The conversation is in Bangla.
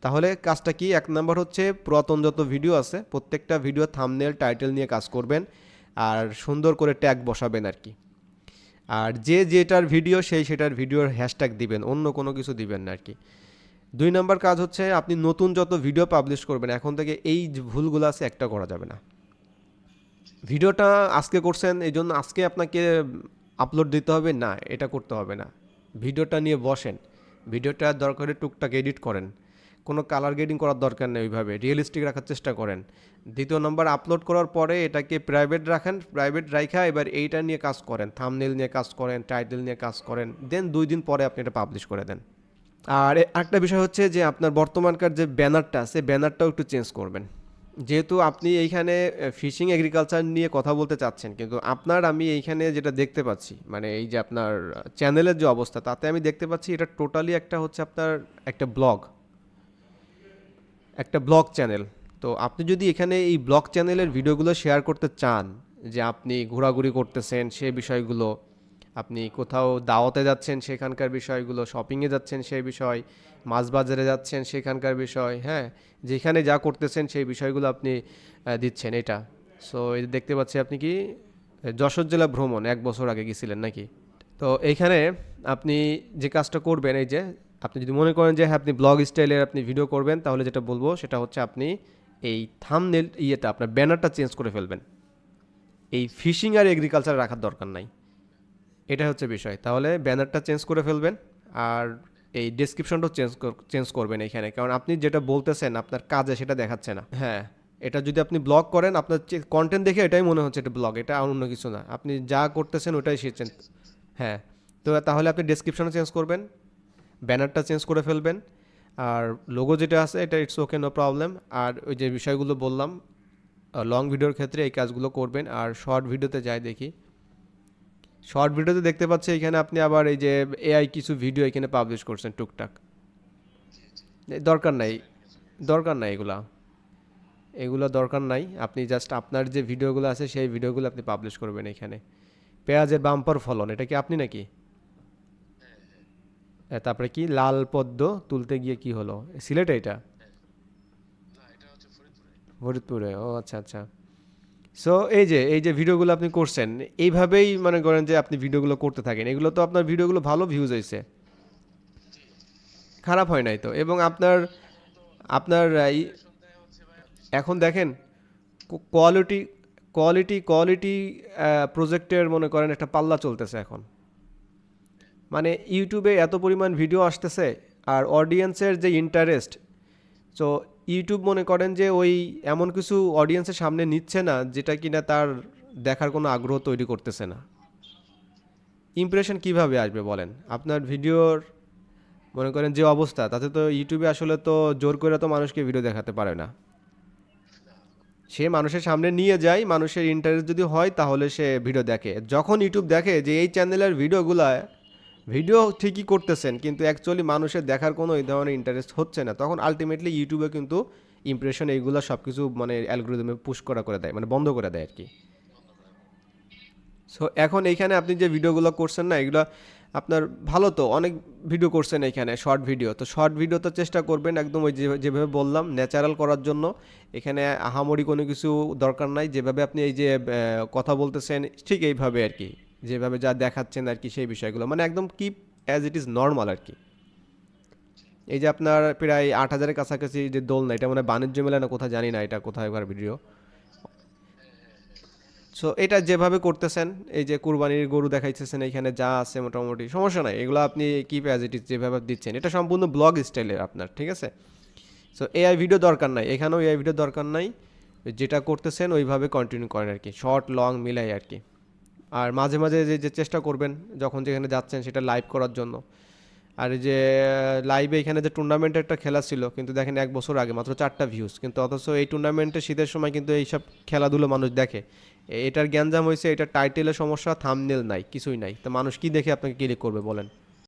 তাহলে কাজটা কি, এক নাম্বার হচ্ছে পুরাতন যত ভিডিও আছে প্রত্যেকটা ভিডিও থাম্বনেল টাইটেল নিয়ে কাজ করবেন আর সুন্দর করে ট্যাগ বসাবেন আর কি। আর যে যেটার ভিডিও সেই সেটার ভিডিওর হ্যাশট্যাগ দিবেন, অন্য কোনো কিছু দিবেন না আর কি। 2 নম্বর কাজ হচ্ছে আপনি নতুন যত ভিডিও পাবলিশ করবেন এখন থেকে এই যে ভুলগুলো আছে একটা করা যাবে না। ভিডিওটা আজকে করছেন এই জন্য আজকে আপনাকে আপলোড দিতে হবে না, এটা করতে হবে না। ভিডিওটা নিয়ে বসেন, ভিডিওটা দরকার হলে টুকটাক এডিট করেন, কোনো কালার গ্রেডিং করার দরকার নেই, ওইভাবে রিয়েলিস্টিক রাখার চেষ্টা করেন। 2 নম্বর, আপলোড করার পরে এটাকে প্রাইভেট রাখেন, প্রাইভেট রাখা এবার এইটা নিয়ে কাজ করেন, থাম্বনেল নিয়ে কাজ করেন, টাইটেল নিয়ে কাজ করেন, দেন 2 দিন পরে আপনি এটা পাবলিশ করে দেন। আর একটা বিষয় হচ্ছে যে আপনার বর্তমানকার যে ব্যানারটা আছে ব্যানারটাও একটু চেঞ্জ করবেন। যেহেতু আপনি এইখানে ফিশিং এগ্রিকালচার নিয়ে কথা বলতে চাচ্ছেন, কিন্তু আপনার আমি এইখানে যেটা দেখতে পাচ্ছি মানে এই যে আপনার চ্যানেলের যে অবস্থা তাতে আমি দেখতে পাচ্ছি এটা টোটালি একটা হচ্ছে আপনার একটা ব্লগ, একটা ব্লগ চ্যানেল। তো আপনি যদি এখানে এই ব্লগ চ্যানেলের ভিডিওগুলো শেয়ার করতে চান, যে আপনি ঘোরাঘুরি করতেছেন সে বিষয়গুলো, আপনি কোথাও দাওয়াতে যাচ্ছেন সেখানকার বিষয়গুলো, শপিংয়ে যাচ্ছেন সেই বিষয়, মাছ বাজারে যাচ্ছেন সেখানকার বিষয়, হ্যাঁ, যেখানে যা করতেছেন সেই বিষয়গুলো আপনি দিচ্ছেন এটা। সো এই দেখতে পাচ্ছি আপনি কি যশোর জেলা ভ্রমণ 1 বছর আগে গেছিলেন নাকি? তো এইখানে আপনি যে কাজটা করবেন, এই যে আপনি যদি মনে করেন যে হ্যাঁ আপনি ব্লগ স্টাইলের আপনি ভিডিও করবেন, তাহলে যেটা বলবো সেটা হচ্ছে আপনি এই থাম্বনেল ইয়েটা আপনার ব্যানারটা চেঞ্জ করে ফেলবেন। এই ফিশিং আর এগ্রিকালচার রাখার দরকার নাই, এটা হচ্ছে বিষয়। তাহলে ব্যানারটা চেঞ্জ করে ফেলবেন আর এই ডেসক্রিপশনটাও চেঞ্জ করবেন এইখানে, কারণ আপনি যেটা বলতেছেন আপনার কাজে সেটা দেখাচ্ছে না। হ্যাঁ, এটা যদি আপনি ব্লগ করেন আপনার কন্টেন্ট দেখে এটাই মনে হচ্ছে এটা ব্লগ, এটা অন্য কিছু না, আপনি যা করতেছেন ওটাই শিখছেন। হ্যাঁ, তো তাহলে আপনি ডেসক্রিপশনও চেঞ্জ করবেন, ব্যানারটা চেঞ্জ করে ফেলবেন, আর লোগো যেটা আছে এটা ইটস ওকে, নো প্রবলেম। আর ওই যে বিষয়গুলো বললাম লং ভিডিওর ক্ষেত্রে এই কাজগুলো করবেন। আর শর্ট ভিডিওতে যাই দেখি, শর্ট ভিডিওতে দেখতে পাচ্ছি এখানে আপনি আবার এই যে এআই কিছু ভিডিও এখানে পাবলিশ করছেন টুকটাক। দরকার নাই, দরকার নাই এগুলা, এগুলো দরকার নাই। আপনি জাস্ট আপনার যে ভিডিওগুলো আছে সেই ভিডিওগুলো আপনি পাবলিশ করবেন এখানে। পেঁয়াজের বাম্পার ফলন, এটা কি আপনি নাকি? তারপরে কি লাল পদ্ম তুলতে গিয়ে কি হলো, সিলেটে এটা? ফরিদপুরে, ও আচ্ছা আচ্ছা। সো এই যে ভিডিওগুলো আপনি করছেন এইভাবেই মনে করেন যে আপনি ভিডিওগুলো করতে থাকেন, এগুলো তো আপনার ভিডিওগুলো ভালো ভিউজ হয়েছে, খারাপ হয় নাই তো। এবং আপনার আপনার এখন দেখেন কোয়ালিটি কোয়ালিটি প্রজেক্টের মনে করেন একটা পাল্লা চলতেছে এখন। মানে ইউটিউবে এত পরিমাণ ভিডিও আসতেছে আর অডিয়েন্সের যে ইন্টারেস্ট, সো ইউটিউব মনে করেন যে ওই এমন কিছু অডিয়েন্সের সামনে নিচ্ছে না যেটা কিনা তার দেখার কোনো আগ্রহ তৈরি করতেছে না। ইমপ্রেশন কিভাবে আসবে বলেন আপনার ভিডিওর, মনে করেন যে অবস্থা তাতে তো ইউটিউবে আসলে তো জোর করে তো মানুষকে ভিডিও দেখাতে পারে না। সে মানুষের সামনে নিয়ে যায়, মানুষের ইন্টারেস্ট যদি হয় তাহলে সে ভিডিও দেখে। যখন ইউটিউব দেখে যে এই চ্যানেলের ভিডিওগুলা ভিডিও ঠিকই করতেছেন কিন্তু অ্যাকচুয়ালি মানুষের দেখার কোনো এই ধরনের ইন্টারেস্ট হচ্ছে না, তখন আলটিমেটলি ইউটিউবে কিন্তু ইমপ্রেশন এইগুলো সব কিছু মানে অ্যালগোরিদমে পুশ করা করে দেয়, মানে বন্ধ করে দেয় আর কি। সো এখন এইখানে আপনি যে ভিডিওগুলো করছেন না এগুলো আপনার ভালো, তো অনেক ভিডিও করছেন এইখানে শর্ট ভিডিও, তো শর্ট ভিডিও তো চেষ্টা করবেন একদম ওই যেভাবে বললাম ন্যাচারাল করার জন্য। এখানে আহামরি কোনো কিছু দরকার নাই, যেভাবে আপনি এই যে কথা বলতেছেন ঠিক এইভাবে আর কি, যেভাবে যা দেখাচ্ছেন আর কি সেই বিষয়গুলো মানে একদম keep as it is normal আর কি। এই যে আপনার প্রায় 8,000-এর কাছাকাছি যে দোলনা, এটা মানে বাণিজ্য মেলা না কোথায় জানি না, এটা কোথায় ভিডিও। সো এটা যেভাবে করতেছেন, এই যে কুরবানির গরু দেখাইতেছেন এইখানে যা আছে মোটামুটি সমস্যা নাই, এগুলো আপনি কিপ অ্যাজ ইট ইজ যেভাবে দিচ্ছেন এটা সম্পূর্ণ ব্লগ স্টাইলের আপনার, ঠিক আছে। সো এআই ভিডিও দরকার নাই, এখানেও এআই ভিডিও দরকার নাই, যেটা করতেছেন ওইভাবে কন্টিনিউ করেন আর কি, শর্ট লং মিলাই আর কি। আর মাঝে মাঝে যে যে চেষ্টা করবেন যখন যেখানে যাচ্ছেন সেটা লাইভ করার জন্য। আর এই যে লাইভে এখানে যে টুর্নামেন্টের একটা খেলা ছিল কিন্তু দেখেন 1 বছর আগে মাত্র 4টা ভিউজ, কিন্তু অথচ এই টুর্নামেন্টে শীতের সময় কিন্তু এইসব খেলাধুলো মানুষ দেখে। এটার গ্যাঞ্জাম হয়েছে, এটার টাইটেলের সমস্যা, থাম্বনেল নাই, কিছুই নাই, তো মানুষ কি দেখে আপনাকে ক্লিক করবে বলেন?